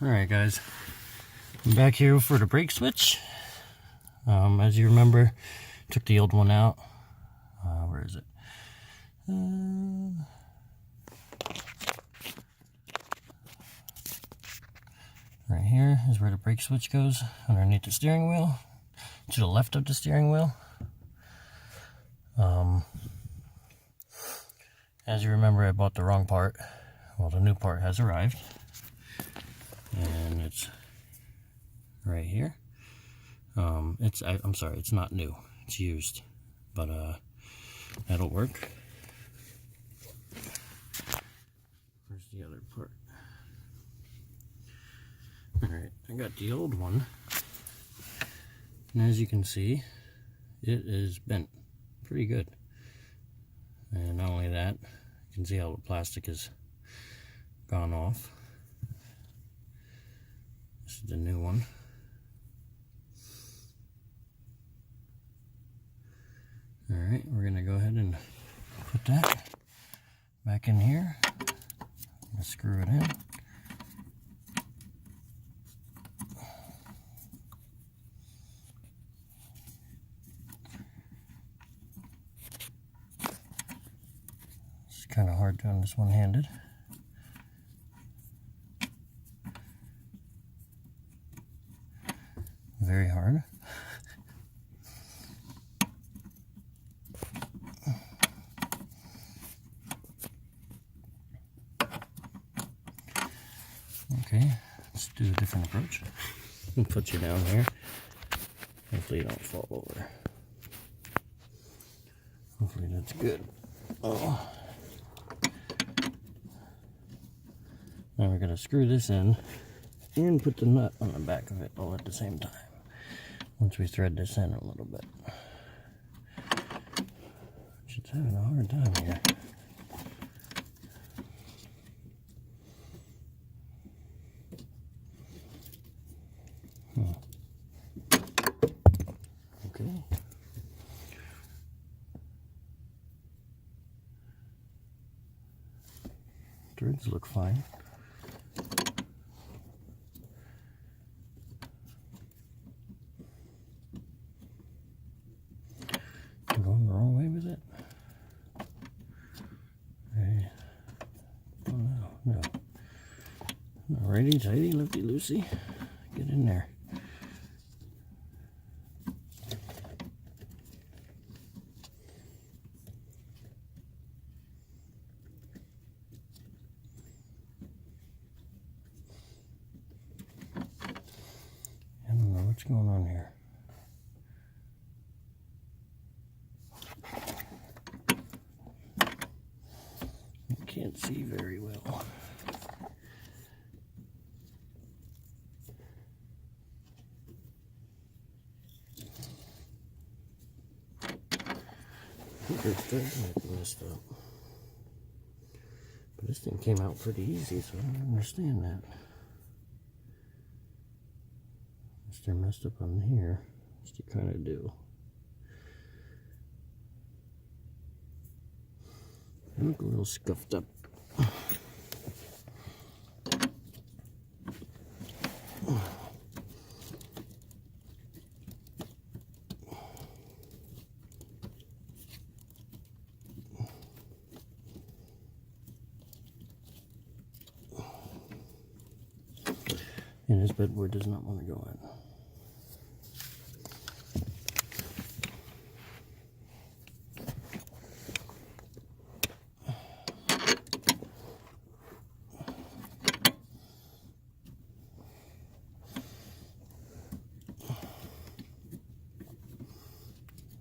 Alright guys, I'm back here for the brake switch. As you remember, took the old one out. Where is it? Right here is where the brake switch goes, underneath the steering wheel, to the left of the steering wheel. As you remember, I bought the wrong part. Well, the new part has arrived. And it's right here. I'm sorry, it's not new. It's used, but that'll work. Where's the other part? All right, I got the old one, and as you can see, it is bent pretty good. And not only that, you can see how the plastic has gone off. This is the new one. Alright, we're going to go ahead and put that back in here. Let's screw it in. It's kind of hard doing this one-handed. Very hard. Okay, let's do a different approach. I'll put you down here. Hopefully you don't fall over. Hopefully that's good. Oh. Now we're going to screw this in and put the nut on the back of it all at the same time. Once we thread this in a little bit. Just having a hard time here. Okay. Threads look fine. I'm going the wrong way with it. Okay. Oh no. Righty tighty, lefty loosey. Get in there. I don't know what's going on here. I can't see very well. I think the threads might be messed up. But this thing came out pretty easy, so I don't understand that. They're messed up on here, which you kind of do. They look a little scuffed up. And this bedboard does not want to go in.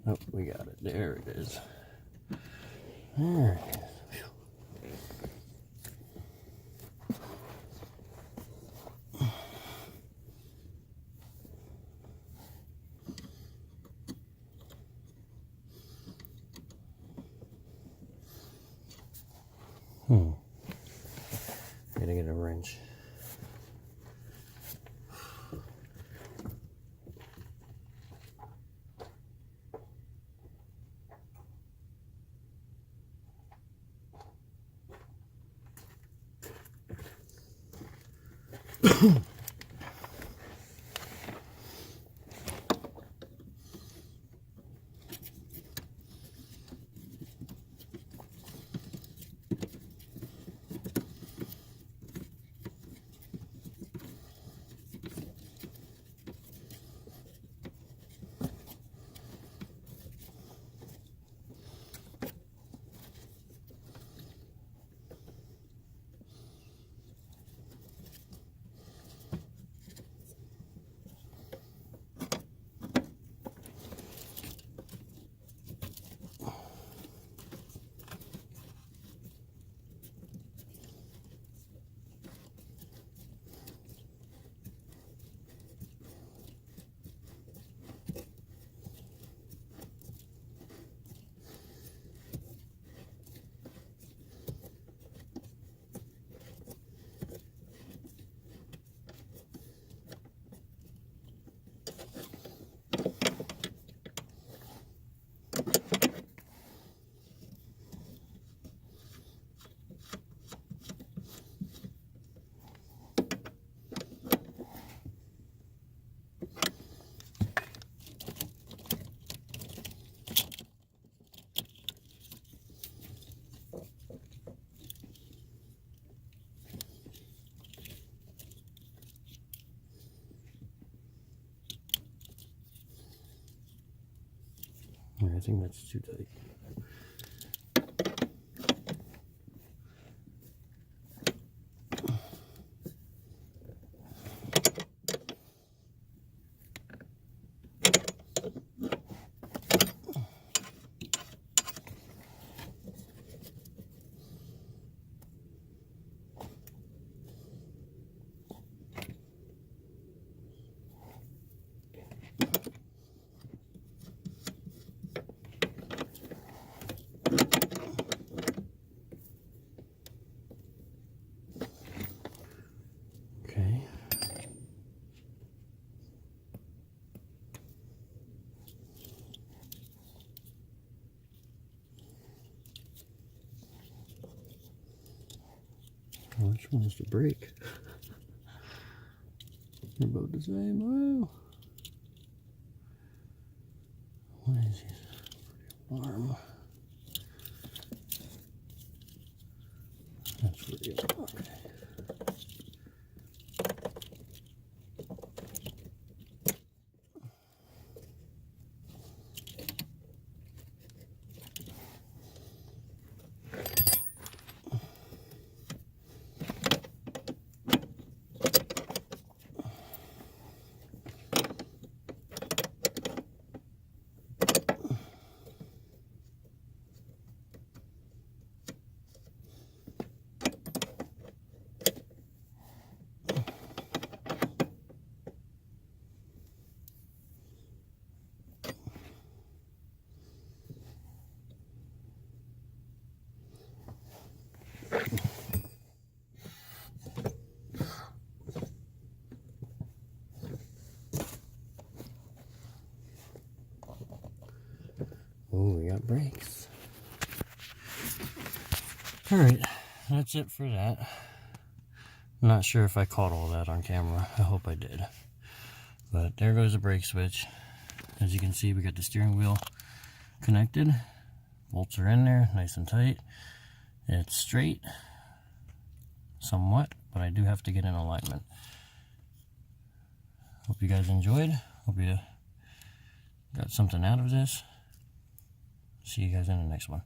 Oh, we got it. There it is. There it is. Gotta get a wrench. I think that's too tight. Okay. Which one's the brake? They're both the same. Wow. What is his arm? That's for the okay. Oh, we got brakes. Alright, that's it for that. I'm not sure if I caught all that on camera. I hope I did. But there goes the brake switch. As you can see, we got the steering wheel connected. Bolts are in there, nice and tight. It's straight, somewhat, but I do have to get in alignment. Hope you guys enjoyed. Hope you got something out of this. See you guys in the next one.